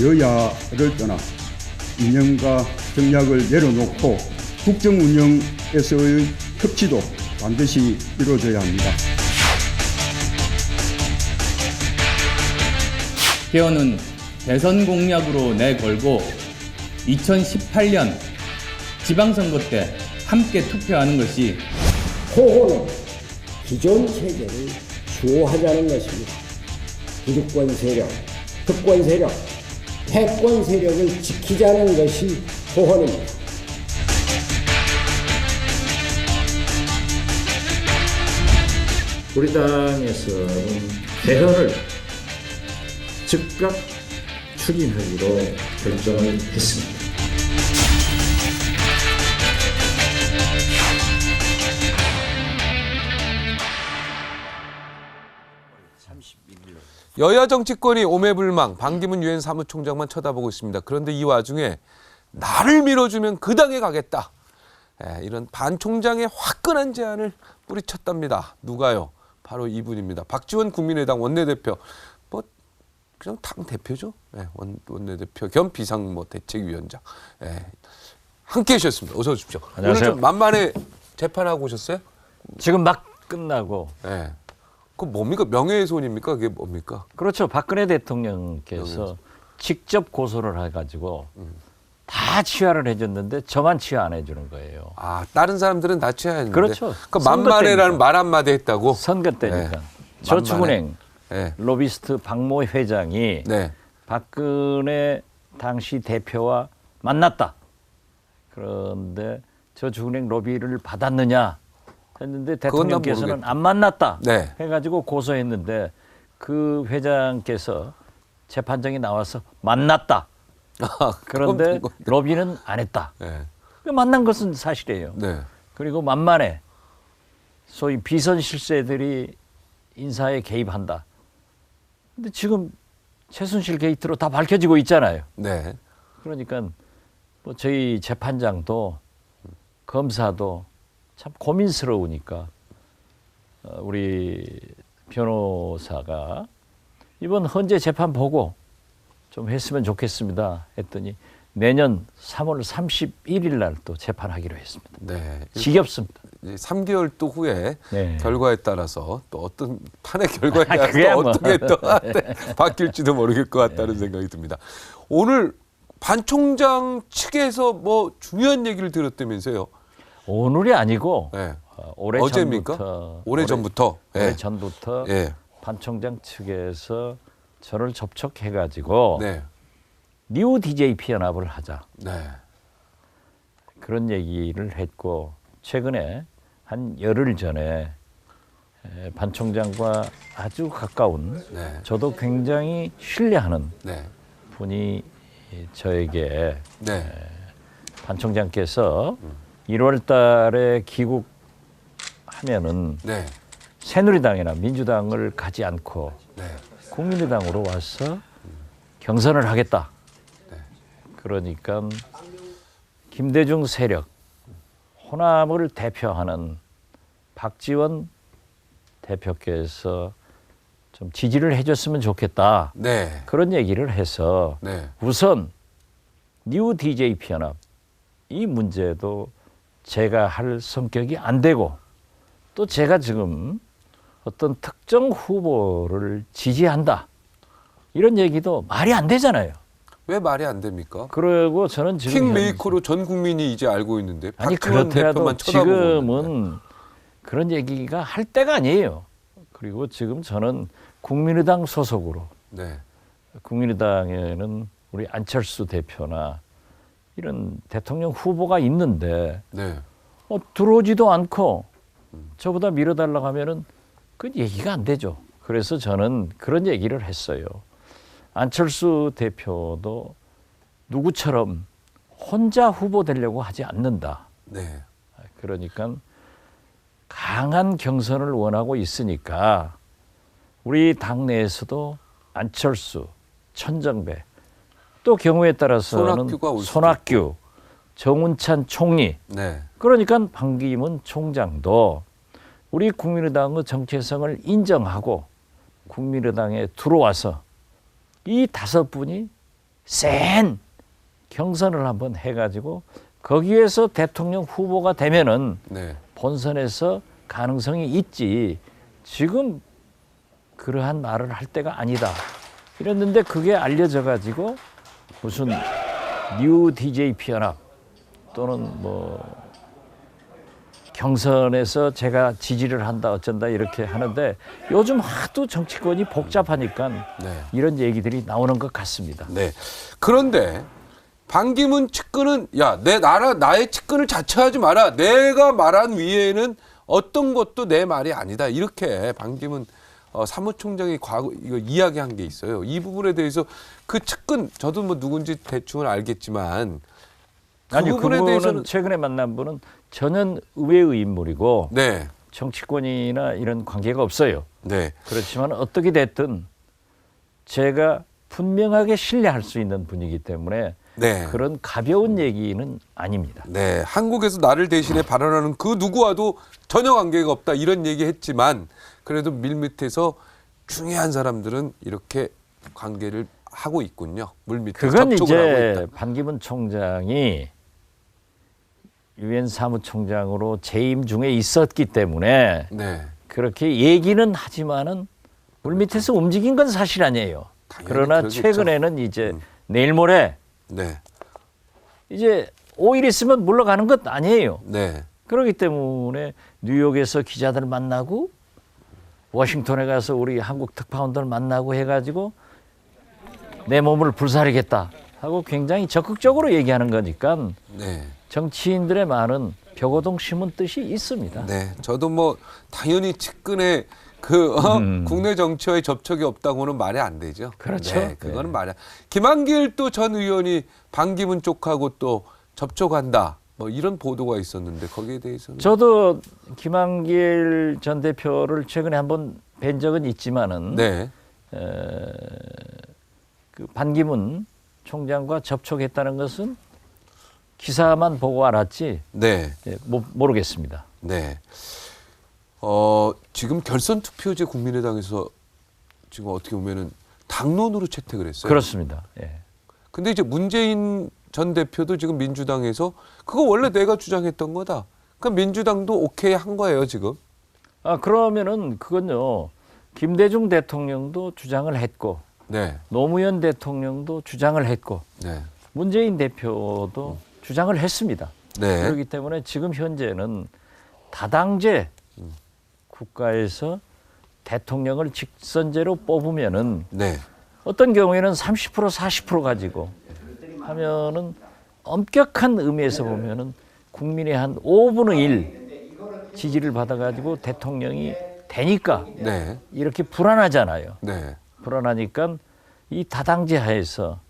여야를 떠나 이념과 정략을 내려놓고 국정 운영에서의 협치도 반드시 이루어져야 합니다. 개헌은 대선 공약으로 내걸고 2018년 지방선거 때 함께 투표하는 것이 호호는 기존 체제를 수호하자는 것입니다. 기득권 세력, 특권 세력, 패권 세력을 지키자는 것이 호호입니다. 우리 당에서는 개헌을 즉각 추진하기로 결정을 했습니다. 여야 정치권이 오매불망 반기문 유엔 사무총장만 쳐다보고 있습니다. 그런데 이 와중에 나를 밀어주면 그 당에 가겠다. 이런 반 총장의 화끈한 제안을 뿌리쳤답니다. 누가요? 바로 이분입니다. 박지원 국민의당 원내대표. 뭐 그냥 당 대표죠. 원내대표 겸 비상대책위원장. 함께해 주셨습니다. 어서 오십시오. 안녕하세요. 오늘 좀 만만해 재판하고 오셨어요? 지금 막 끝나고. 네. 그 뭡니까? 명예훼손입니까? 그게 뭡니까? 그렇죠. 박근혜 대통령께서 직접 고소를 해가지고 다 치하를 해줬는데 저만 치하 안 해주는 거예요. 아, 다른 사람들은 다 취하였는데. 그렇죠. 그 선거 만만해라는 때니까. 말 한마디 했다고? 선거 때니까. 네. 저축은행 네. 로비스트 박모 회장이 네. 박근혜 당시 대표와 만났다. 그런데 저축은행 로비를 받았느냐 했는데 대통령께서는 안 만났다 네. 해가지고 고소했는데 그 회장께서 재판정에 나와서 만났다. 그런데 로비는 안 했다. 네. 만난 것은 사실이에요. 네. 그리고 만만해 소위 비선 실세들이 인사에 개입한다. 근데 지금 최순실 게이트로 다 밝혀지고 있잖아요. 네. 그러니까 뭐 저희 재판장도 검사도 참 고민스러우니까 우리 변호사가 이번 헌재 재판 보고 좀 했으면 좋겠습니다 했더니 내년 3월 31일 날 또 재판하기로 했습니다. 네. 지겹습니다. 이제 3개월 또 후에 네. 결과에 따라서 또 어떤 판의 결과에 따라서 그래야 또 뭐. 어떻게 또 바뀔지도 모르겠을 것 같다는 생각이 듭니다. 오늘 반 총장 측에서 뭐 중요한 얘기를 들었다면서요? 오늘이 아니고 네. 오래 어제입니까? 전부터 오래 전부터. 오래 전부터 예. 반 총장 측에서 저를 접촉해가지고 네. 뉴 DJP 연합을 하자 네. 그런 얘기를 했고 최근에 한 열흘 전에 반 총장과 아주 가까운 네. 저도 굉장히 신뢰하는 네. 분이 저에게 네. 반 총장께서 1월 달에 귀국하면은 네. 새누리당이나 민주당을 가지 않고 네. 국민의당으로 와서 경선을 하겠다. 네. 그러니까 김대중 세력, 호남을 대표하는 박지원 대표께서 좀 지지를 해줬으면 좋겠다. 네. 그런 얘기를 해서 네. 우선 뉴 DJP 연합 이 문제도 제가 할 성격이 안 되고 또 제가 지금 어떤 특정 후보를 지지한다. 이런 얘기도 말이 안 되잖아요. 왜 말이 안 됩니까? 그리고 저는 지금 킹메이커로 전 국민이 이제 알고 있는데 아니 박지원 그렇더라도 대표만 쳐다보고 있는데. 지금은 그런 얘기가 할 때가 아니에요. 그리고 지금 저는 국민의당 소속으로 네. 국민의당에는 우리 안철수 대표나 이런 대통령 후보가 있는데 네. 들어오지도 않고 저보다 밀어달라고 하면은 그 얘기가 안 되죠. 그래서 저는 그런 얘기를 했어요. 안철수 대표도 누구처럼 혼자 후보 되려고 하지 않는다. 네. 그러니까 강한 경선을 원하고 있으니까 우리 당내에서도 안철수, 천정배, 또 경우에 따라서는 손학규가 올 수도 손학규, 정운찬 총리, 네. 그러니까 반기문 총장도 우리 국민의당의 정체성을 인정하고 국민의당에 들어와서 이 5분이 센 경선을 한번 해가지고 거기에서 대통령 후보가 되면은 네. 본선에서 가능성이 있지. 지금 그러한 말을 할 때가 아니다. 이랬는데 그게 알려져가지고 무슨 뉴 DJP 연합 또는 뭐 경선에서 제가 지지를 한다 어쩐다 이렇게 하는데 요즘 하도 정치권이 복잡하니까 네. 이런 얘기들이 나오는 것 같습니다. 네. 그런데 반기문 측근은 야, 나의 측근을 자처하지 마라. 내가 말한 위에는 어떤 것도 내 말이 아니다. 이렇게 반기문 사무총장이 과거 이거 이야기한 게 있어요. 이 부분에 대해서 그 측근 저도 뭐 누군지 대충은 알겠지만 그 아니 부분에 그분은 대해서는 최근에 만난 분은 전혀 의외의 인물이고 네. 정치권이나 이런 관계가 없어요. 네. 그렇지만 어떻게 됐든 제가 분명하게 신뢰할 수 있는 분이기 때문에 네. 그런 가벼운 얘기는 아닙니다. 네, 한국에서 나를 대신해 발언하는 그 누구와도 전혀 관계가 없다 이런 얘기했지만 그래도 밀밑에서 중요한 사람들은 이렇게 관계를 하고 있군요. 물밑에 그건 접촉을 하고 이제 있다. 반기문 총장이 유엔 사무총장으로 재임 중에 있었기 때문에 네, 그렇게 얘기는 하지만은 물밑에서 움직인 건 사실 아니에요. 당연히 그러나 그러겠죠. 최근에는 이제 내일 모레 네, 이제 5일 있으면 물러가는 것 아니에요. 네, 그렇기 때문에 뉴욕에서 기자들 만나고 워싱턴에 가서 우리 한국 특파원들 만나고 해가지고 내 몸을 불사르겠다 하고 굉장히 적극적으로 얘기하는 거니까 네, 정치인들의 말은 벽오동 심은 뜻이 있습니다. 네. 저도 뭐 당연히 측근의 국내 정치와의 접촉이 없다고는 말이 안 되죠. 그렇죠. 네, 그거는 네. 말이 안. 김한길 또 전 의원이 반기문 쪽하고 또 접촉한다. 뭐 이런 보도가 있었는데 거기에 대해서는 저도 김한길 전 대표를 최근에 한번 뵌 적은 있지만은 네, 그 반기문 총장과 접촉했다는 것은 기사만 보고 알았지 네, 모르겠습니다. 네. 지금 결선 투표제 국민의당에서 지금 어떻게 보면은 당론으로 채택을 했어요. 그렇습니다. 예. 근데 이제 문재인 전 대표도 지금 민주당에서 그거 원래 내가 주장했던 거다. 그러니까 민주당도 오케이 한 거예요, 지금. 아 그러면은 그건요. 김대중 대통령도 주장을 했고 네, 노무현 대통령도 주장을 했고 네, 문재인 대표도 주장을 했습니다. 네, 그렇기 때문에 지금 현재는 다당제 국가에서 대통령을 직선제로 뽑으면은 네, 어떤 경우에는 30% 40% 가지고 하면은 엄격한 의미에서 보면은 국민의 한 5분의 1 지지를 받아가지고 대통령이 되니까 네, 이렇게 불안하잖아요. 네, 불안하니까 이 다당제 하에서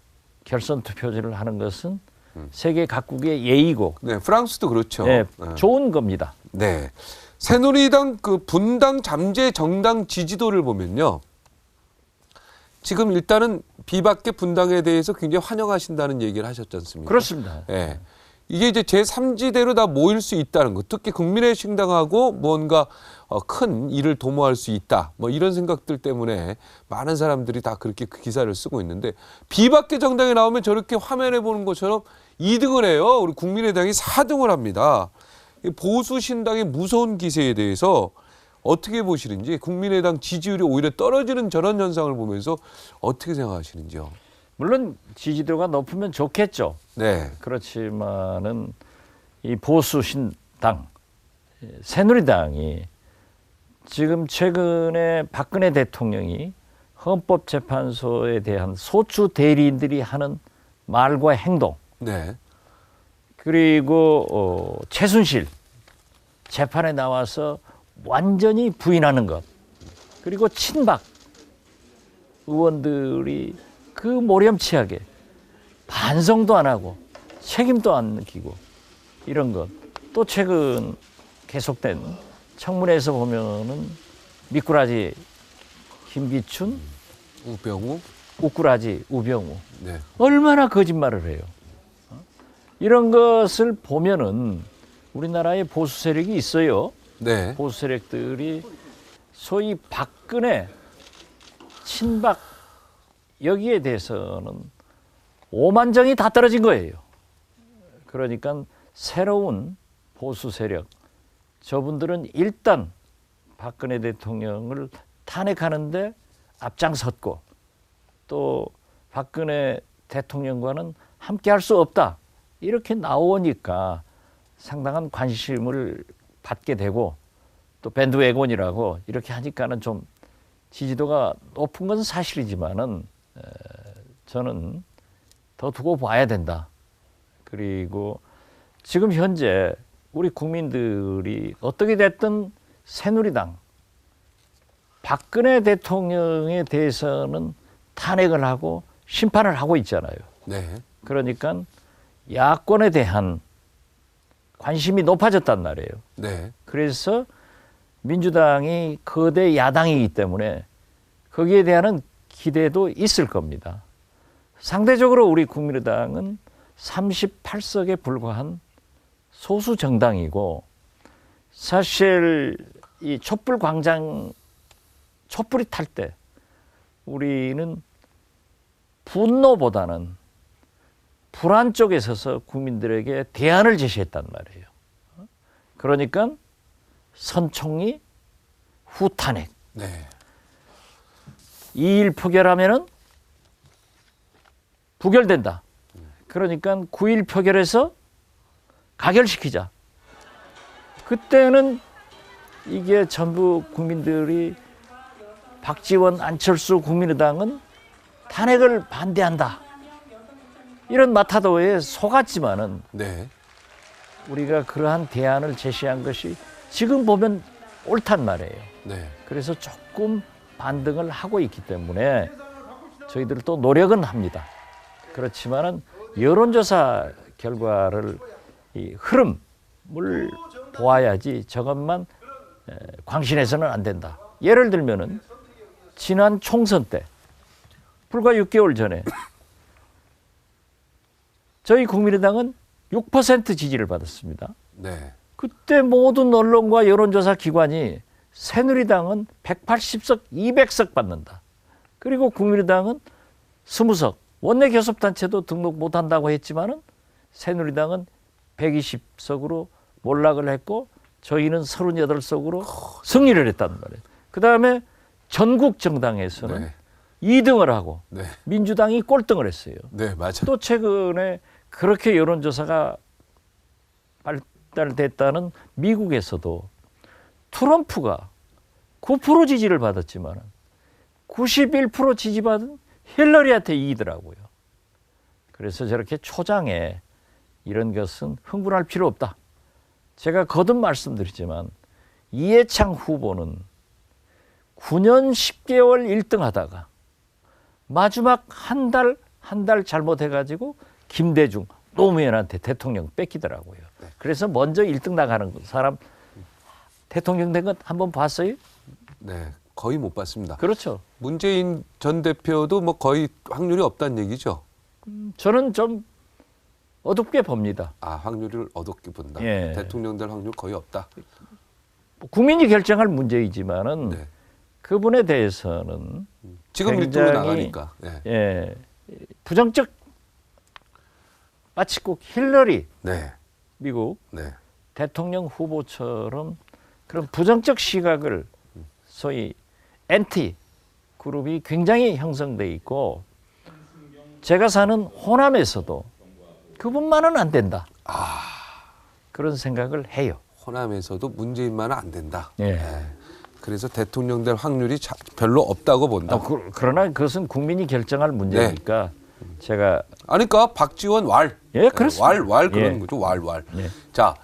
결선 투표제를 하는 것은 세계 각국의 예의고 네. 프랑스도 그렇죠. 네, 네. 좋은 겁니다. 네. 새누리당 그 분당 잠재 정당 지지도를 보면요. 지금 일단은 비박계 분당에 대해서 굉장히 환영하신다는 얘기를 하셨지 않습니까? 그렇습니다. 예. 이게 이제 제3지대로 다 모일 수 있다는 것. 특히 국민의힘당하고 뭔가 큰 일을 도모할 수 있다. 뭐 이런 생각들 때문에 많은 사람들이 다 그렇게 그 기사를 쓰고 있는데 비박계 정당에 나오면 저렇게 화면에 보는 것처럼 2등을 해요. 우리 국민의당이 4등을 합니다. 보수 신당의 무서운 기세에 대해서 어떻게 보시는지 국민의당 지지율이 오히려 떨어지는 저런 현상을 보면서 어떻게 생각하시는지요? 물론 지지도가 높으면 좋겠죠. 네, 그렇지만은 이 보수 신당 새누리당이 지금 최근에 박근혜 대통령이 헌법재판소에 대한 소추 대리인들이 하는 말과 행동 네, 그리고 최순실 재판에 나와서 완전히 부인하는 것 그리고 친박 의원들이 그 모렴치하게 반성도 안 하고 책임도 안 느끼고 이런 것 또 최근 계속된 청문회에서 보면은 미꾸라지 김기춘 우병우, 우꾸라지 우병우 네, 얼마나 거짓말을 해요. 이런 것을 보면은 우리나라에 보수 세력이 있어요. 네, 보수 세력들이 소위 박근혜 친박 여기에 대해서는 5만 정이 다 떨어진 거예요. 그러니까 새로운 보수 세력, 저분들은 일단 박근혜 대통령을 탄핵하는데 앞장섰고 또 박근혜 대통령과는 함께 할 수 없다. 이렇게 나오니까 상당한 관심을 받게 되고 또 밴드웨곤이라고 이렇게 하니까는 좀 지지도가 높은 건 사실이지만은 저는 더 두고 봐야 된다. 그리고 지금 현재 우리 국민들이 어떻게 됐든 새누리당 박근혜 대통령에 대해서는 탄핵을 하고 심판을 하고 있잖아요. 네. 그러니까 야권에 대한 관심이 높아졌단 말이에요. 네. 그래서 민주당이 거대 야당이기 때문에 거기에 대한 기대도 있을 겁니다. 상대적으로 우리 국민의당은 38석에 불과한 소수 정당이고 사실 이 촛불 광장 촛불이 탈 때 우리는 분노보다는 불안 쪽에 서서 국민들에게 대안을 제시했단 말이에요. 그러니까 선총리 후 탄핵. 네. 2일 표결하면은 부결된다. 그러니까 9일 표결해서 가결시키자. 그때는 이게 전부 국민들이 박지원, 안철수 국민의당은 탄핵을 반대한다. 이런 마타도에 속았지만은 네. 우리가 그러한 대안을 제시한 것이 지금 보면 옳단 말이에요. 네. 그래서 조금 반등을 하고 있기 때문에 저희들 또 노력은 합니다. 그렇지만은 여론조사 결과를 이 흐름을 보아야지 저것만 광신해서는 안 된다. 예를 들면은 지난 총선 때 불과 6개월 전에 저희 국민의당은 6% 지지를 받았습니다. 네. 그때 모든 언론과 여론조사 기관이 새누리당은 180석, 200석 받는다. 그리고 국민의당은 20석. 원내 교섭단체도 등록 못한다고 했지만은 새누리당은 120석으로 몰락을 했고 저희는 38석으로 승리를 했단 말이에요. 그 다음에 전국 정당에서는 네. 2등을 하고 네. 민주당이 꼴등을 했어요. 네, 맞아요. 또 최근에 그렇게 여론조사가 발달됐다는 미국에서도 트럼프가 9% 지지를 받았지만 91% 지지받은 힐러리한테 이기더라고요. 그래서 저렇게 초장에 이런 것은 흥분할 필요 없다. 제가 거듭 말씀드리지만 이해창 후보는 9년 10개월 1등 하다가 마지막 한 달 잘못해가지고 김대중 노무현한테 대통령 뺏기더라고요. 그래서 먼저 1등 나가는 사람 대통령 된 건 한번 봤어요? 네. 거의 못 봤습니다. 그렇죠. 문재인 전 대표도 뭐 거의 확률이 없다는 얘기죠. 저는 좀 어둡게 봅니다. 아, 확률을 어둡게 본다. 예. 대통령 될 확률 거의 없다. 국민이 결정할 문제이지만은 네. 그분에 대해서는 지금 굉장히 1등으로 나가니까. 네. 예, 부정적 마치 꼭 힐러리 네. 미국 네. 대통령 후보처럼 그런 부정적 시각을 소위 엔티 그룹이 굉장히 형성돼 있고 제가 사는 호남에서도 그분만은 안 된다. 그런 생각을 해요. 호남에서도 문재인만은 안 된다. 예. 네. 그래서 대통령 될 확률이 별로 없다고 본다. 그러나 그것은 국민이 결정할 문제니까 제가 그러니까 박지원 왈. 예, 그렇습니다. 왈 그런 예. 거죠. 왈. 예. 자,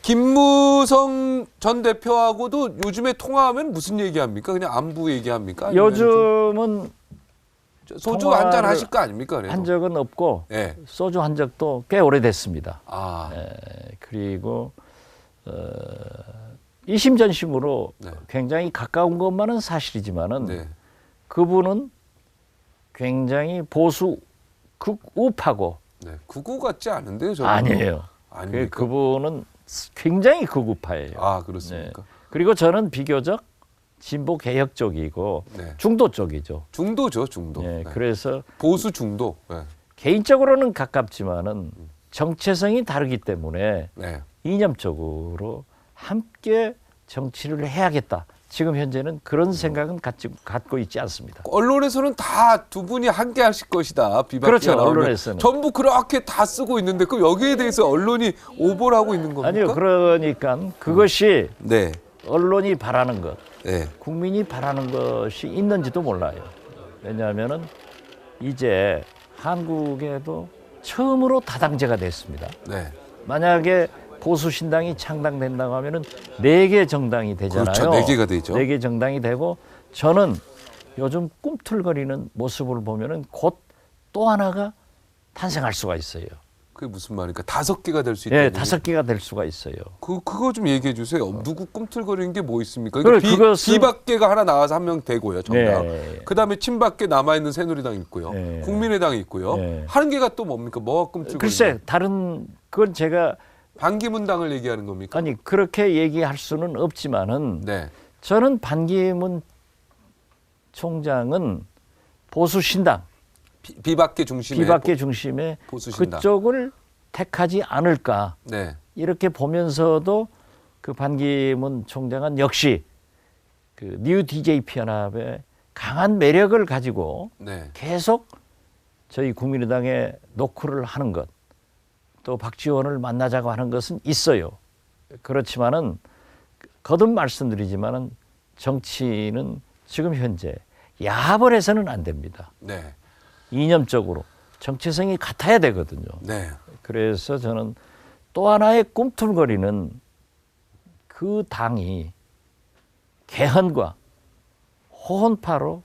김무성 전 대표하고도 요즘에 통화하면 무슨 얘기합니까? 그냥 안부 얘기합니까? 아니면 요즘은 좀 소주 한잔 하실 거 아닙니까? 그래도? 한 적은 없고 예. 소주 한 적도 꽤 오래됐습니다. 아, 그리고 이심전심으로 네. 굉장히 가까운 것만은 사실이지만은 네. 그분은 굉장히 보수 극우파고 네. 극우 같지 않은데요, 저는. 아니에요. 아닙니까? 그분은 굉장히 극우파예요. 아, 그렇습니까? 그리고 저는 비교적 진보 개혁 쪽이고 네. 중도 쪽이죠. 중도죠, 중도. 예, 네. 그래서 보수 중도. 네. 개인적으로는 가깝지만은 정체성이 다르기 때문에 네. 이념적으로 함께 정치를 해야겠다. 지금 현재는 그런 생각은 갖고 있지 않습니다. 언론에서는 다 두 분이 함께 하실 것이다. 비박계가 그렇죠, 나오면 언론에서는. 전부 그렇게 다 쓰고 있는데 그럼 여기에 대해서 언론이 오보를 하고 있는 겁니까? 아니요, 그러니까 그것이 네. 언론이 바라는 것, 네. 국민이 바라는 것이 있는지도 몰라요. 왜냐하면은 이제 한국에도 처음으로 다당제가 됐습니다. 네. 만약에 보수신당이 창당된다고 하면은 4개 정당이 되잖아요. 그렇죠. 4개가 되죠. 4개 정당이 되고 저는 요즘 꿈틀거리는 모습을 보면은 곧 또 하나가 탄생할 수가 있어요. 그게 무슨 말입니까? 5개가 될 수 있다. 예, 5개가 될 수가 있어요. 그거 좀 얘기해 주세요. 누구 꿈틀거리는 게 뭐 있습니까? 그래, 그러니까 그것은- 비박계가 하나 나와서 한 명 되고요. 정당. 네. 그다음에 친박계 남아 있는 새누리당 있고요. 네. 국민의당이 있고요. 네. 하는 개가 또 뭡니까? 뭐가 꿈틀거리는? 글쎄, 다른 그건 제가 반기문 당을 얘기하는 겁니까? 아니 그렇게 얘기할 수는 없지만은 네. 저는 반기문 총장은 보수 신당, 비박계 중심의 비박계 중심의 보수 신당. 그쪽을 택하지 않을까 네. 이렇게 보면서도 그 반기문 총장은 역시 그 뉴 DJP 연합의 강한 매력을 가지고 네. 계속 저희 국민의당에 노크를 하는 것, 또 박지원을 만나자고 하는 것은 있어요. 그렇지만은 거듭 말씀드리지만은 정치는 지금 현재 야합을 해서는 안 됩니다. 네. 이념적으로 정체성이 같아야 되거든요. 네. 그래서 저는 또 하나의 꿈틀거리는 그 당이 개헌과 호헌파로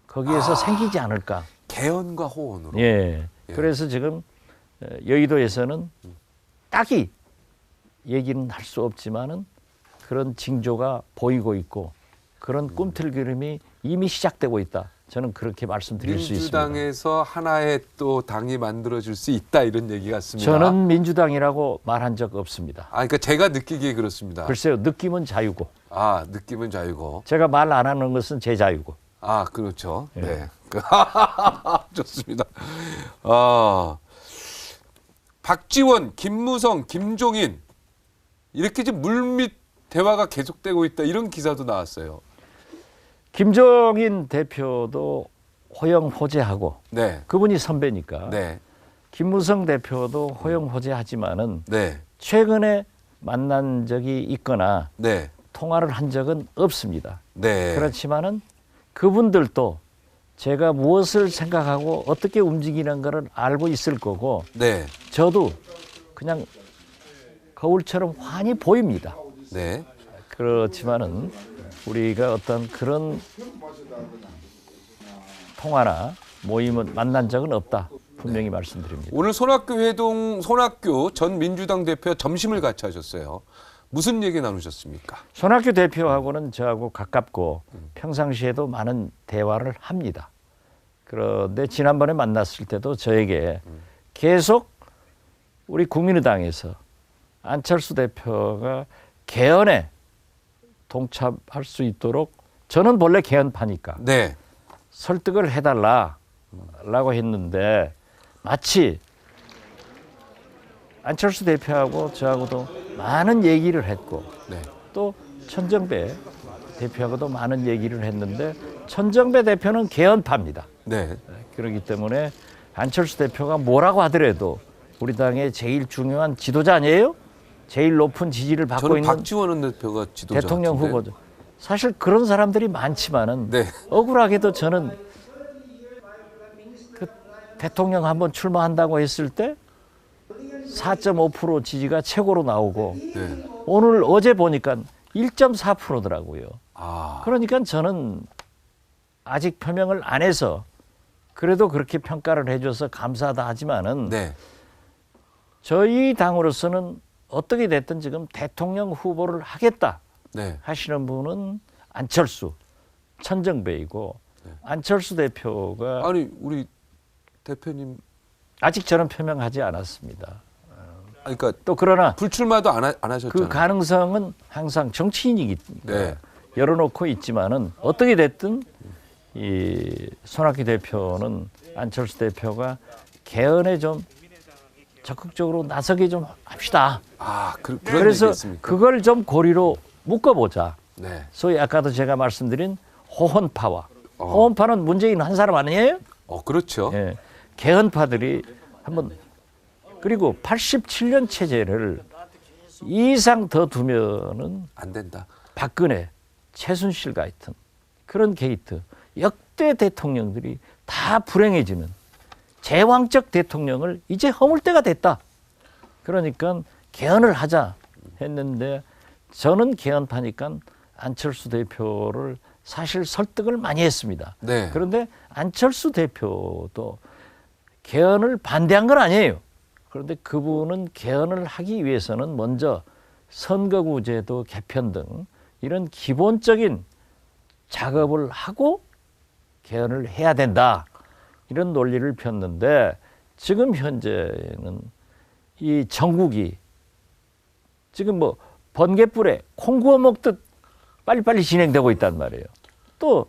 거기에서 생기지 않을까. 개헌과 호언으로. 예. 예. 그래서 지금 여의도에서는 딱히 얘기는 할 수 없지만은 그런 징조가 보이고 있고 그런 꿈틀거림이 이미 시작되고 있다. 저는 그렇게 말씀드릴 수 있습니다. 민주당에서 하나의 또 당이 만들어질 수 있다 이런 얘기 같습니다. 저는 민주당이라고 말한 적 없습니다. 아, 그러니까 제가 느끼기에 그렇습니다. 글쎄요, 느낌은 자유고 아, 느낌은 자유고. 제가 말 안 하는 것은 제 자유고. 아, 그렇죠. 예. 네. 좋습니다. 박지원, 김무성, 김종인 이렇게 지금 물밑 대화가 계속되고 있다 이런 기사도 나왔어요. 김종인 대표도 호영호재하고 네. 그분이 선배니까 네. 김무성 대표도 호영호재하지만은 네. 최근에 만난 적이 있거나 네. 통화를 한 적은 없습니다. 네. 그렇지만은 그분들도 제가 무엇을 생각하고 어떻게 움직이는 것을 알고 있을 거고 네. 저도 그냥 거울처럼 환히 보입니다. 네. 그렇지만은 우리가 어떤 그런 통화나 모임은 만난 적은 없다. 분명히 말씀드립니다. 오늘 손학규 전 민주당 대표와 점심을 같이 하셨어요. 무슨 얘기 나누셨습니까? 손학규 대표하고는 저하고 가깝고 평상시에도 많은 대화를 합니다. 그런데 지난번에 만났을 때도 저에게 계속 우리 국민의당에서 안철수 대표가 개헌에 동참할 수 있도록 저는 본래 개헌파니까 네. 설득을 해달라라고 했는데 마치 안철수 대표하고 저하고도 많은 얘기를 했고 네. 또 천정배 대표하고도 많은 얘기를 했는데 천정배 대표는 개헌파입니다. 네. 그렇기 때문에 안철수 대표가 뭐라고 하더라도 우리 당의 제일 중요한 지도자 아니에요? 제일 높은 지지를 받고 저는 있는 박지원 대표가 지도자 대통령 같은데. 후보죠. 사실 그런 사람들이 많지만은 네. 억울하게도 저는 그 대통령 한번 출마한다고 했을 때 4.5% 지지가 최고로 나오고 네. 오늘 어제 보니까 1.4%더라고요. 아. 그러니까 저는 아직 표명을 안 해서 그래도 그렇게 평가를 해줘서 감사하다 하지만은 네. 저희 당으로서는 어떻게 됐든 지금 대통령 후보를 하겠다 네. 하시는 분은 안철수, 천정배이고 안철수 대표가 아니, 우리 대표님 아직 저는 표명하지 않았습니다. 그러니까 또 그러나 불출마도 안 하셨잖아요. 그 가능성은 항상 정치인이기 때문에 네. 열어놓고 있지만은 어떻게 됐든 이 손학규 대표는 안철수 대표가 개헌에 좀 적극적으로 나서게 좀 합시다. 그런 그래서 얘기였습니까? 그걸 좀 고리로 묶어보자. 네. 소위 아까도 제가 말씀드린 호헌파와 호헌파는 문재인 한 사람 아니에요? 그렇죠. 예. 개헌파들이 한번 그리고 87년 체제를 이상 더 두면은 안 된다. 박근혜, 최순실 같은 그런 게이트 역대 대통령들이 다 불행해지는 제왕적 대통령을 이제 허물 때가 됐다. 그러니까 개헌을 하자 했는데 저는 개헌파니까 안철수 대표를 사실 설득을 많이 했습니다. 네. 그런데 안철수 대표도 개헌을 반대한 건 아니에요. 그런데 그분은 개헌을 하기 위해서는 먼저 선거구제도 개편 등 이런 기본적인 작업을 하고 개헌을 해야 된다. 이런 논리를 폈는데 지금 현재는 이 정국이 지금 뭐 번갯불에 콩 구워 먹듯 빨리빨리 진행되고 있단 말이에요. 또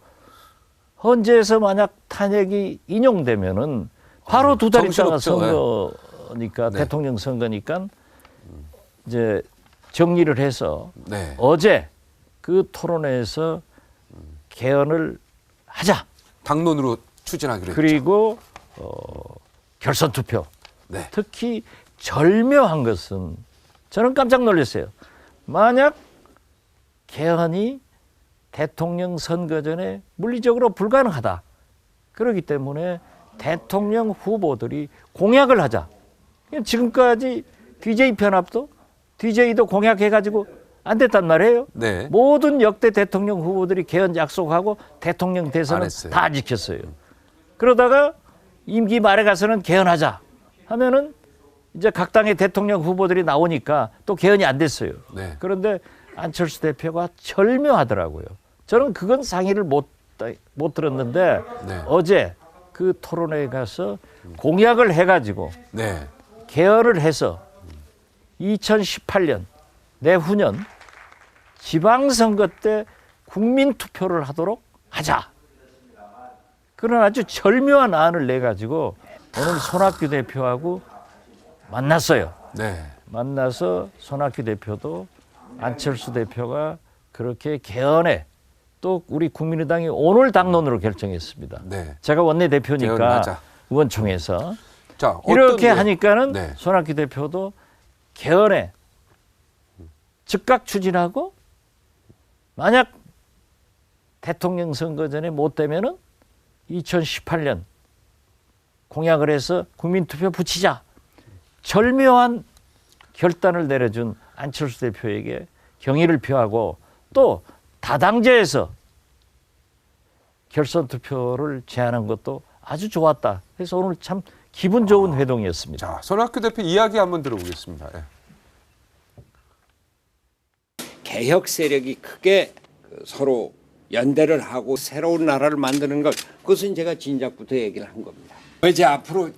헌재에서 만약 탄핵이 인용되면은 바로 두 달 있다가 정신없죠. 선거니까 네. 대통령 선거니까 이제 정리를 해서 네. 어제 그 토론회에서 개헌을 하자. 당론으로 추진하기로 했죠. 그리고 결선 투표. 네. 특히 절묘한 것은 저는 깜짝 놀랐어요. 만약 개헌이 대통령 선거 전에 물리적으로 불가능하다. 그렇기 때문에 대통령 후보들이 공약을 하자. 지금까지 DJ 편합도 DJ도 공약해가지고 안 됐단 말이에요. 네. 모든 역대 대통령 후보들이 개헌 약속하고 대통령 안 대선은 했어요. 다 지켰어요. 그러다가 임기 말에 가서는 개헌하자 하면은 이제 각 당의 대통령 후보들이 나오니까 또 개헌이 안 됐어요. 네. 그런데 안철수 대표가 절묘하더라고요. 저는 그건 상의를 못 들었는데 네. 어제 그 토론회에 가서 공약을 해가지고 네. 개헌을 해서 2018년 내후년 지방선거 때 국민투표를 하도록 하자. 그런 아주 절묘한 안을 내가지고 오늘 손학규 대표하고 만났어요. 네. 만나서 손학규 대표도 안철수 대표가 그렇게 개헌에 또 우리 국민의당이 오늘 당론으로 결정했습니다. 네. 제가 원내대표니까 개헌하자. 의원총회에서 자, 어떤 이렇게 게- 하니까는 네. 손학규 대표도 개헌에 즉각 추진하고 만약 대통령 선거 전에 못 되면은 2018년 공약을 해서 국민투표 붙이자. 절묘한 결단을 내려준 안철수 대표에게 경의를 표하고 또 다당제에서 결선 투표를 제안한 것도 아주 좋았다. 그래서 오늘 참 기분 좋은 회동이었습니다. 자, 손학규 대표 이야기 한번 들어보겠습니다. 예. 개혁 세력이 크게 서로 연대를 하고 새로운 나라를 만드는 것, 그것은 제가 진작부터 얘기를 한 겁니다. 이제 앞으로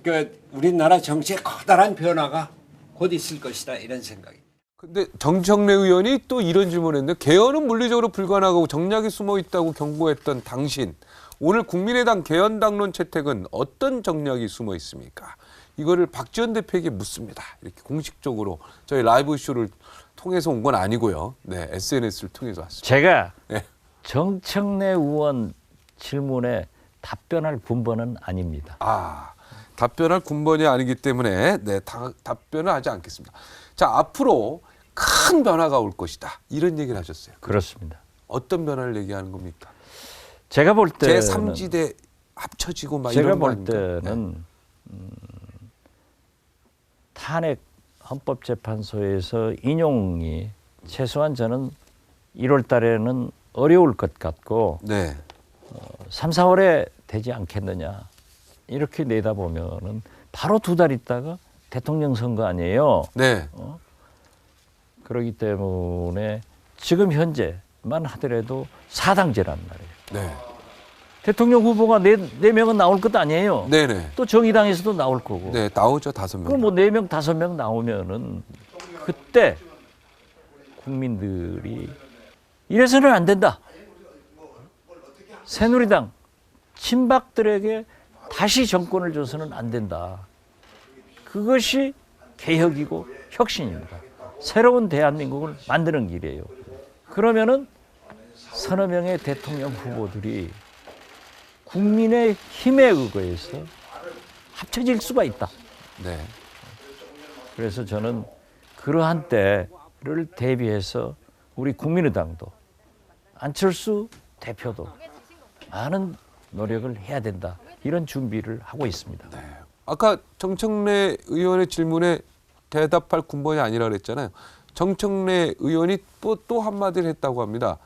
우리나라 정치에 커다란 변화가 곧 있을 것이다, 이런 생각입니다. 근데 정청래 의원이 또 이런 질문을 했는데 개헌은 물리적으로 불가능하고 정략이 숨어 있다고 경고했던 당신, 오늘 국민의당 개헌 당론 채택은 어떤 정략이 숨어 있습니까? 이거를 박지원 대표에게 묻습니다. 이렇게 공식적으로 저희 라이브 쇼를 통해서 온 건 아니고요. 네, SNS를 통해서 왔습니다. 제가 네. 정청래 의원 질문에 답변할 군번은 아닙니다. 답변할 군번이 아니기 때문에 네, 답변을 하지 않겠습니다. 자, 앞으로 큰 변화가 올 것이다. 이런 얘기를 하셨어요. 그렇습니다. 어떤 변화를 얘기하는 겁니까? 제가 볼 때는 제3지대 합쳐지고 막 제가 이런 거 볼 아닙니까? 때는 탄핵 헌법재판소에서 인용이 최소한 저는 1월 달에는 어려울 것 같고 네. 3, 4월에 되지 않겠느냐 이렇게 내다보면은 바로 두 달 있다가 대통령 선거 아니에요. 네. 그렇기 때문에 지금 현재만 하더라도 사당제란 말이에요. 네. 대통령 후보가 네 명은 나올 것도 아니에요. 네네. 또 정의당에서도 나올 거고. 네, 나오죠, 5명. 그럼 뭐 4명, 5명 나오면은 그때 국민들이 이래서는 안 된다. 새누리당 친박들에게 다시 정권을 줘서는 안 된다. 그것이 개혁이고 혁신입니다. 새로운 대한민국을 만드는 길이에요. 그러면은 서너 명의 대통령 후보들이 국민의 힘에 의거해서 합쳐질 수가 있다. 네. 그래서 저는 그러한 때를 대비해서 우리 국민의당도 안철수 대표도 많은 노력을 해야 된다. 이런 준비를 하고 있습니다. 아까 정청래 의원의 질문에 대답할 군번이 아니라 그랬잖아요. 정청래 의원이 또 한마디를 했다고 합니다.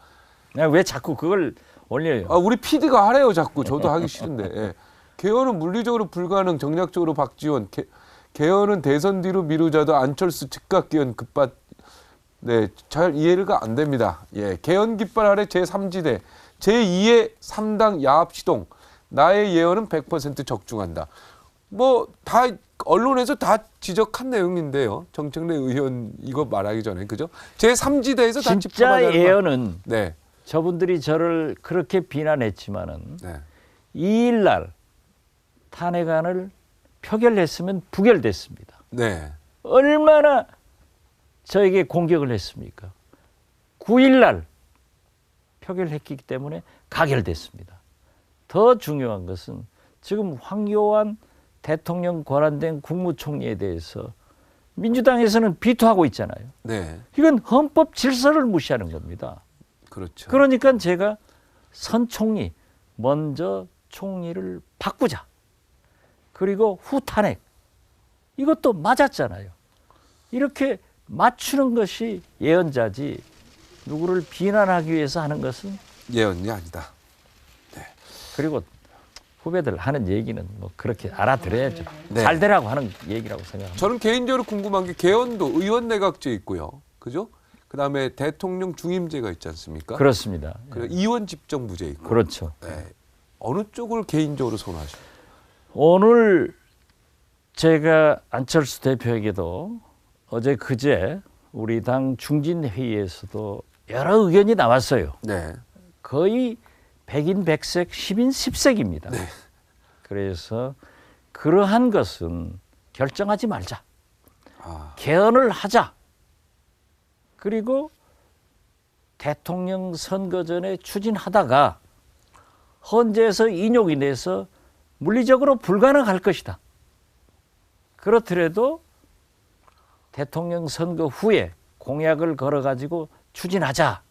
왜 자꾸 그걸 올려요? 우리 PD가 하래요, 자꾸. 저도 하기 싫은데. 예. 개헌은 물리적으로 불가능, 정략적으로 박지원. 개헌은 대선 뒤로 미루자도 안철수 즉각 개헌 급받. 네, 잘 이해가 안 됩니다. 예, 개헌 깃발 아래 제3지대, 제2의 3당 야합 시동. 나의 예언은 100% 적중한다. 뭐 다 언론에서 다 지적한 내용인데요. 정청래 의원 이거 말하기 전에 그죠? 제3지대에서 다 진짜 짚어가자는 예언은 네. 저분들이 저를 그렇게 비난했지만은 네. 2일 날 탄핵안을 표결했으면 부결됐습니다. 네. 얼마나 저에게 공격을 했습니까? 9일 날 표결했기 때문에 가결됐습니다. 더 중요한 것은 지금 황교안 대통령 권한된 국무총리에 대해서 민주당에서는 비토하고 있잖아요. 네. 이건 헌법 질서를 무시하는 겁니다. 그렇죠. 그러니까 제가 선 총리, 먼저 총리를 바꾸자. 그리고 후 탄핵. 이것도 맞았잖아요. 이렇게 맞추는 것이 예언자지 누구를 비난하기 위해서 하는 것은 예언이 아니다. 그리고 후배들 하는 얘기는 뭐 그렇게 알아들어야죠. 네. 잘 되라고 하는 얘기라고 생각합니다. 저는 개인적으로 궁금한 게 개헌도 의원 내각제 있고요. 그죠? 그다음에 대통령 중임제가 있지 않습니까? 그렇습니다. 그리고 의원 집정부제 있고. 그렇죠. 네. 어느 쪽을 개인적으로 선호하십니까? 오늘 제가 안철수 대표에게도 어제 그제 우리 당 중진회의에서도 여러 의견이 나왔어요. 네. 거의 백인 백색, 10인 10색입니다. 네. 그래서 그러한 것은 결정하지 말자. 아, 개헌을 하자. 그리고 대통령 선거 전에 추진하다가 헌재에서 인용이 돼서 물리적으로 불가능할 것이다. 그렇더라도 대통령 선거 후에 공약을 걸어가지고 추진하자.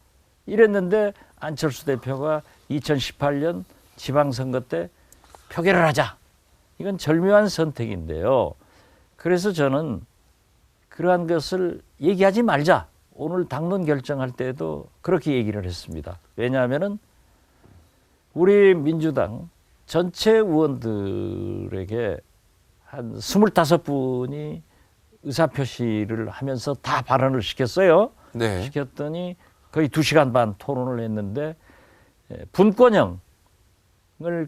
이랬는데 안철수 대표가 2018년 지방선거 때 표결을 하자. 이건 절묘한 선택인데요. 그래서 저는 그러한 것을 얘기하지 말자. 오늘 당론 결정할 때도 그렇게 얘기를 했습니다. 왜냐하면은 우리 민주당 전체 의원들에게 한 25분이 의사표시를 하면서 다 발언을 시켰어요. 네. 시켰더니 거의 2시간 반 토론을 했는데 분권형을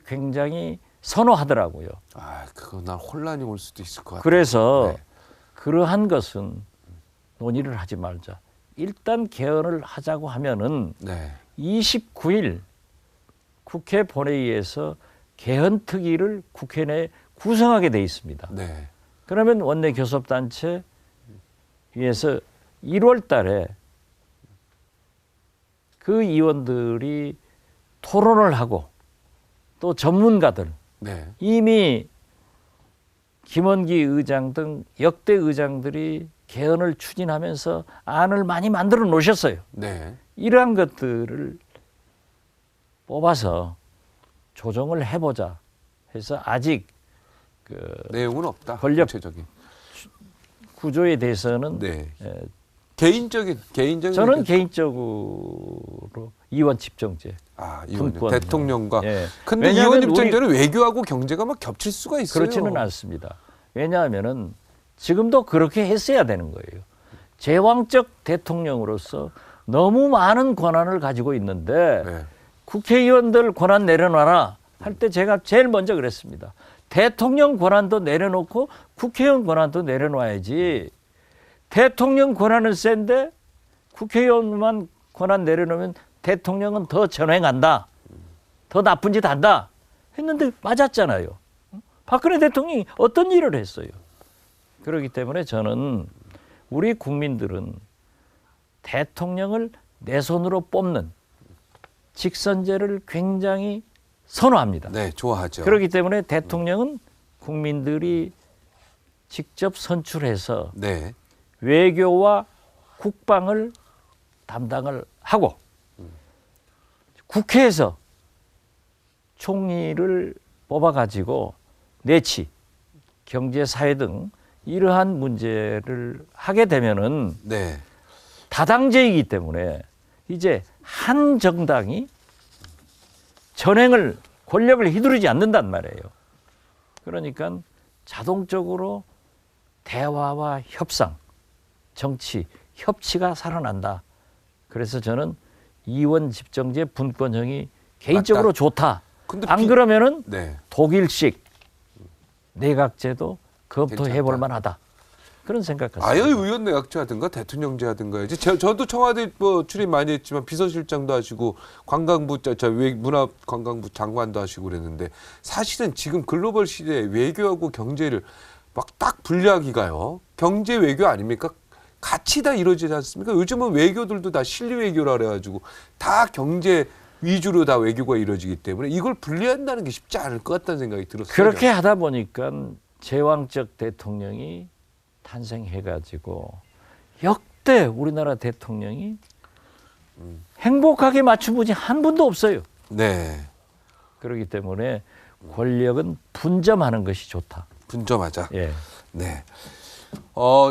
굉장히 선호하더라고요. 아, 그거 난 혼란이 올 수도 있을 것 같아요. 그래서 네. 그러한 것은 논의를 하지 말자. 일단 개헌을 하자고 하면은 네. 29일 국회 본회의에서 개헌 특위를 국회 내에 구성하게 돼 있습니다. 네. 그러면 원내 교섭단체 위에서 1월 달에 그 의원들이 토론을 하고 또 전문가들 네. 이미 김원기 의장 등 역대 의장들이 개헌을 추진하면서 안을 많이 만들어 놓으셨어요. 네. 이러한 것들을 뽑아서 조정을 해보자 해서 아직 그 내용은 없다. 권력 구체적인. 구조에 대해서는 네. 에, 개인적인 저는 의견. 개인적으로 이원 집정제. 아, 이원 분권. 대통령과. 예. 근데 왜냐하면 이원 집정제는 외교하고 경제가 막 겹칠 수가 있어요. 그렇지는 않습니다. 왜냐하면은 지금도 그렇게 했어야 되는 거예요. 제왕적 대통령으로서 너무 많은 권한을 가지고 있는데 네. 국회의원들 권한 내려놔라 할 때 제가 제일 먼저 그랬습니다. 대통령 권한도 내려놓고 국회의원 권한도 내려놔야지. 대통령 권한은 센데 국회의원만 권한 내려놓으면 대통령은 더 전횡한다. 더 나쁜 짓 한다. 했는데 맞았잖아요. 박근혜 대통령이 어떤 일을 했어요. 그렇기 때문에 저는 우리 국민들은 대통령을 내 손으로 뽑는 직선제를 굉장히 선호합니다. 네, 좋아하죠. 그렇기 때문에 대통령은 국민들이 직접 선출해서 네. 외교와 국방을 담당을 하고 국회에서 총리를 뽑아가지고 내치, 경제, 사회 등 이러한 문제를 하게 되면은 네. 다당제이기 때문에 이제 한 정당이 전횡을 권력을 휘두르지 않는단 말이에요. 그러니까 자동적으로 대화와 협상, 정치, 협치가 살아난다. 그래서 저는 이원 집정제 분권형이 개인적으로 맞다. 좋다. 근데 안 그러면은 네. 독일식 내각제도 검토해 괜찮다. 볼 만하다. 그런 생각 같습니다. 아예 의원 내각제하든가 대통령제 하든가 해야지. 저도 청와대 뭐 출입 많이 했지만 비서실장도 하시고 관광부 문화관광부 장관도 하시고 그랬는데 사실은 지금 글로벌 시대에 외교하고 경제를 막 딱 분리하기가요. 경제 외교 아닙니까? 같이 다 이루어지지 않습니까? 요즘은 외교들도 다 실리 외교라 그래가지고 다 경제 위주로 다 외교가 이루어지기 때문에 이걸 분리한다는 게 쉽지 않을 것 같다는 생각이 들었어요. 그렇게 하다 보니까 제왕적 대통령이 탄생해가지고 역대 우리나라 대통령이 행복하게 맞춘 분이 한 분도 없어요. 네. 그렇기 때문에 권력은 분점하는 것이 좋다. 분점하자. 예. 네.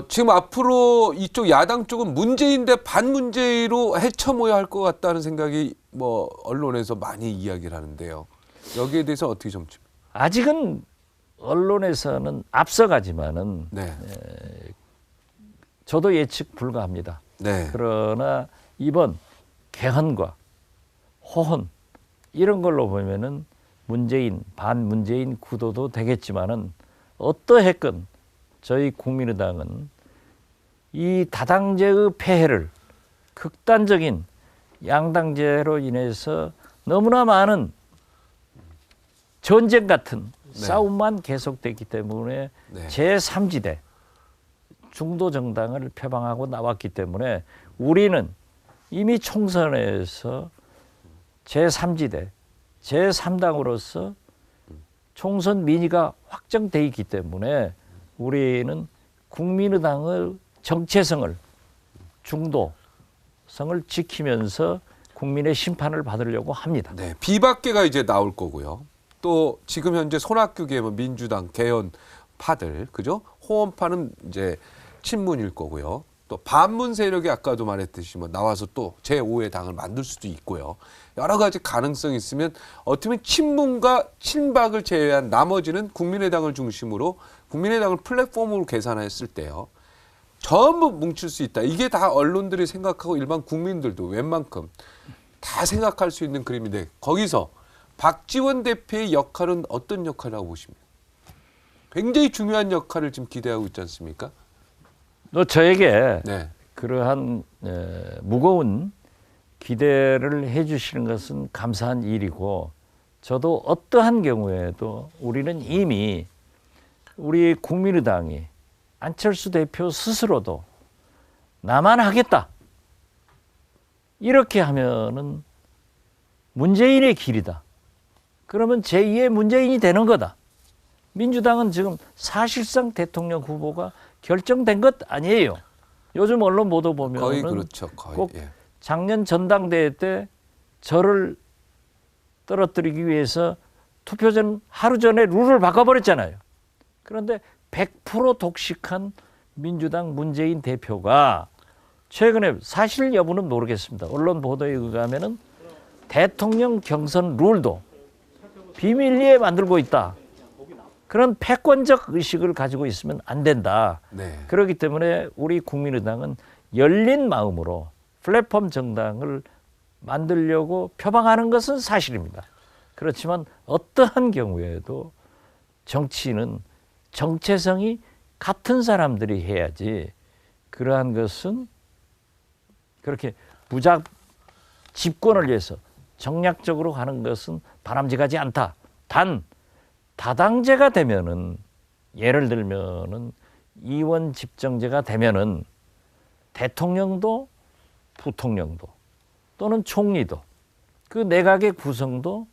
지금 앞으로 이쪽 야당 쪽은 문재인 대 반문재인으로 헤쳐모야 할 것 같다는 생각이 뭐 언론에서 많이 이야기를 하는데요. 여기에 대해서 어떻게 좀 아직은 언론에서는 앞서가지만은 네. 저도 예측 불가합니다. 네. 그러나 이번 개헌과 호헌 이런 걸로 보면은 문재인 반문재인 구도도 되겠지만은 어떠했건 저희 국민의당은 이 다당제의 폐해를 극단적인 양당제로 인해서 너무나 많은 전쟁 같은 싸움만 계속됐기 때문에 네. 제3지대 중도 정당을 표방하고 나왔기 때문에 우리는 이미 총선에서 제3지대, 제3당으로서 총선 민의가 확정돼 있기 때문에 우리는 국민의당의 정체성을 중도성을 지키면서 국민의 심판을 받으려고 합니다. 네. 비박계가 이제 나올 거고요. 또 지금 현재 손학규계 뭐 민주당 개헌 파들 그죠? 호원파는 이제 친문일 거고요. 또 반문 세력이 아까도 말했듯이 뭐 나와서 또 제5의 당을 만들 수도 있고요. 여러 가지 가능성이 있으면 어떻게 보면 친문과 친박을 제외한 나머지는 국민의당을 중심으로 국민의당을 플랫폼으로 계산했을 때요. 전부 뭉칠 수 있다. 이게 다 언론들이 생각하고 일반 국민들도 웬만큼 다 생각할 수 있는 그림인데 거기서 박지원 대표의 역할은 어떤 역할이라고 보십니까? 굉장히 중요한 역할을 지금 기대하고 있지 않습니까? 저에게 네. 그러한 무거운 기대를 해주시는 것은 감사한 일이고 저도 어떠한 경우에도 우리는 이미 우리 국민의당이 안철수 대표 스스로도 나만 하겠다 이렇게 하면은 문재인의 길이다. 그러면 제2의 문재인이 되는 거다. 민주당은 지금 사실상 대통령 후보가 결정된 것 아니에요. 요즘 언론 보도 보면 거의 그렇죠. 거의. 꼭 예. 작년 전당대회 때 저를 떨어뜨리기 위해서 투표 전 하루 전에 룰을 바꿔버렸잖아요. 그런데 100% 독식한 민주당 문재인 대표가 최근에 사실 여부는 모르겠습니다. 언론 보도에 의하면은 대통령 경선 룰도 비밀리에 만들고 있다. 그런 패권적 의식을 가지고 있으면 안 된다. 네. 그렇기 때문에 우리 국민의당은 열린 마음으로 플랫폼 정당을 만들려고 표방하는 것은 사실입니다. 그렇지만 어떠한 경우에도 정치는 정체성이 같은 사람들이 해야지 그러한 것은 그렇게 무작 집권을 위해서 정략적으로 하는 것은 바람직하지 않다. 단 다당제가 되면은 예를 들면은 이원 집정제가 되면은 대통령도 부통령도 또는 총리도 그 내각의 구성도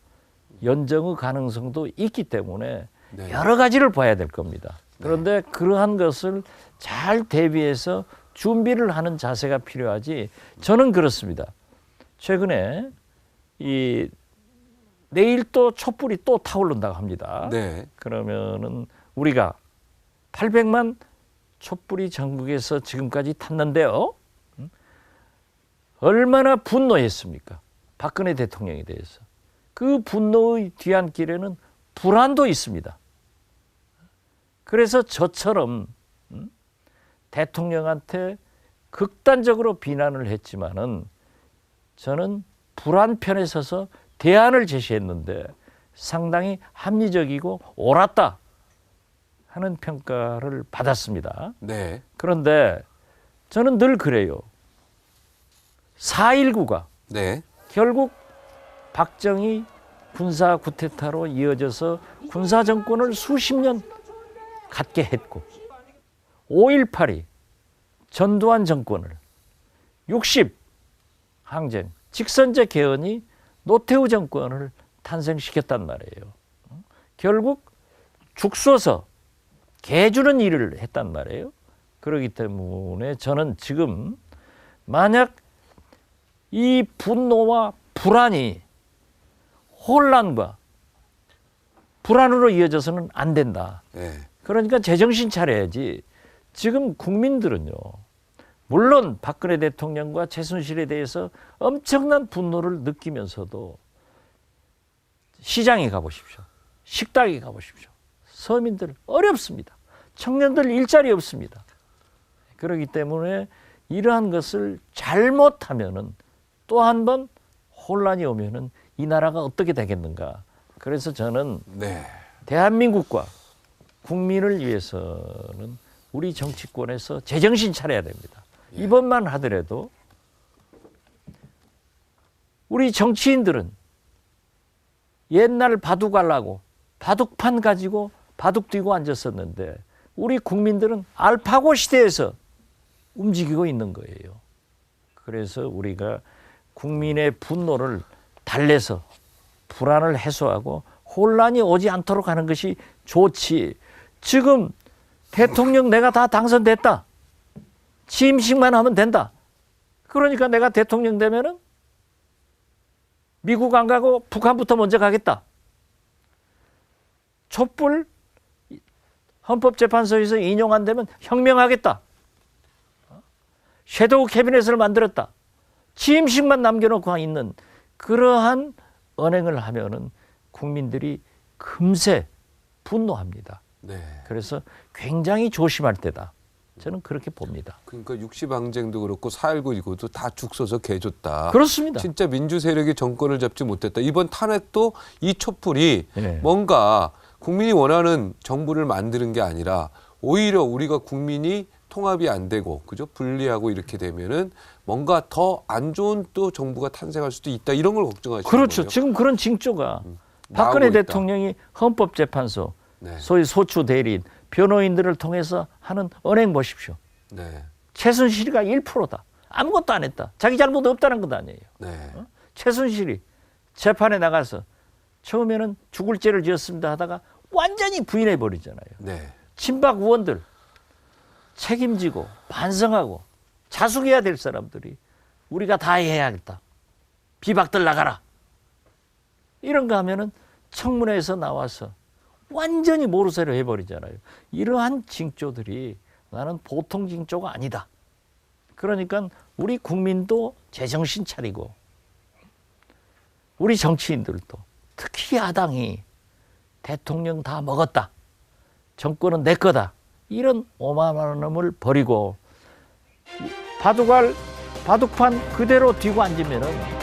연정의 가능성도 있기 때문에 네. 여러 가지를 봐야 될 겁니다. 그런데 그러한 것을 잘 대비해서 준비를 하는 자세가 필요하지. 저는 그렇습니다. 최근에 이 내일 또 촛불이 또 타오른다고 합니다. 네. 그러면은 우리가 800만 촛불이 전국에서 지금까지 탔는데요. 얼마나 분노했습니까? 박근혜 대통령에 대해서. 그 분노의 뒤안길에는 불안도 있습니다. 그래서 저처럼 대통령한테 극단적으로 비난을 했지만은 저는 불안 편에 서서 대안을 제시했는데 상당히 합리적이고 옳았다 하는 평가를 받았습니다. 네. 그런데 저는 늘 그래요. 4.19가 네. 결국 박정희 군사 쿠데타로 이어져서 군사 정권을 수십 년 갖게 했고 5.18이 전두환 정권을 60 항쟁 직선제 개헌이 노태우 정권을 탄생시켰단 말이에요. 결국 죽서서 개주는 일을 했단 말이에요. 그렇기 때문에 저는 지금 만약 이 분노와 불안이 혼란과 불안으로 이어져서는 안 된다. 네. 그러니까 제정신 차려야지. 지금 국민들은요. 물론 박근혜 대통령과 최순실에 대해서 엄청난 분노를 느끼면서도 시장에 가보십시오. 식당에 가보십시오. 서민들 어렵습니다. 청년들 일자리 없습니다. 그렇기 때문에 이러한 것을 잘못하면은 또 한 번 혼란이 오면은 이 나라가 어떻게 되겠는가. 그래서 저는 네. 대한민국과 국민을 위해서는 우리 정치권에서 제정신 차려야 됩니다. 이번만 하더라도 우리 정치인들은 옛날 바둑하려고 바둑판 가지고 바둑 뛰고 앉았었는데 우리 국민들은 알파고 시대에서 움직이고 있는 거예요. 그래서 우리가 국민의 분노를 달래서 불안을 해소하고 혼란이 오지 않도록 하는 것이 좋지. 지금 대통령 내가 다 당선됐다. 취임식만 하면 된다. 그러니까 내가 대통령 되면은 미국 안 가고 북한부터 먼저 가겠다. 촛불 헌법재판소에서 인용 안 되면 혁명하겠다. 섀도우 캐비넷을 만들었다. 취임식만 남겨놓고 있는 그러한 언행을 하면은 국민들이 금세 분노합니다. 네. 그래서 굉장히 조심할 때다. 저는 그렇게 봅니다. 그러니까 60항쟁도 그렇고 4.19 이것도 다 죽서서 개줬다. 그렇습니다. 진짜 민주 세력이 정권을 잡지 못했다. 이번 탄핵도 이 촛불이 네. 뭔가 국민이 원하는 정부를 만드는 게 아니라 오히려 우리가 국민이 통합이 안 되고 그죠? 분리하고 이렇게 되면은 뭔가 더 안 좋은 또 정부가 탄생할 수도 있다. 이런 걸 걱정하시는 그렇죠. 거예요. 지금 그런 징조가 박근혜 나오고 있다. 대통령이 헌법재판소 네. 소위 소추 대리인 변호인들을 통해서 하는 언행 보십시오. 네. 최순실이가 1%다. 아무것도 안 했다. 자기 잘못 없다는 것 아니에요. 네. 최순실이 재판에 나가서 처음에는 죽을 죄를 지었습니다 하다가 완전히 부인해 버리잖아요. 네. 친박 의원들 책임지고 반성하고 자숙해야 될 사람들이 우리가 다 해야겠다. 비박들 나가라. 이런 거 하면은 청문회에서 나와서 완전히 모르쇠로 해버리잖아요. 이러한 징조들이 나는 보통 징조가 아니다. 그러니까 우리 국민도 제정신 차리고 우리 정치인들도 특히 야당이 대통령 다 먹었다. 정권은 내 거다. 이런 오만함을 버리고 바둑판 그대로 뒤고 앉으면은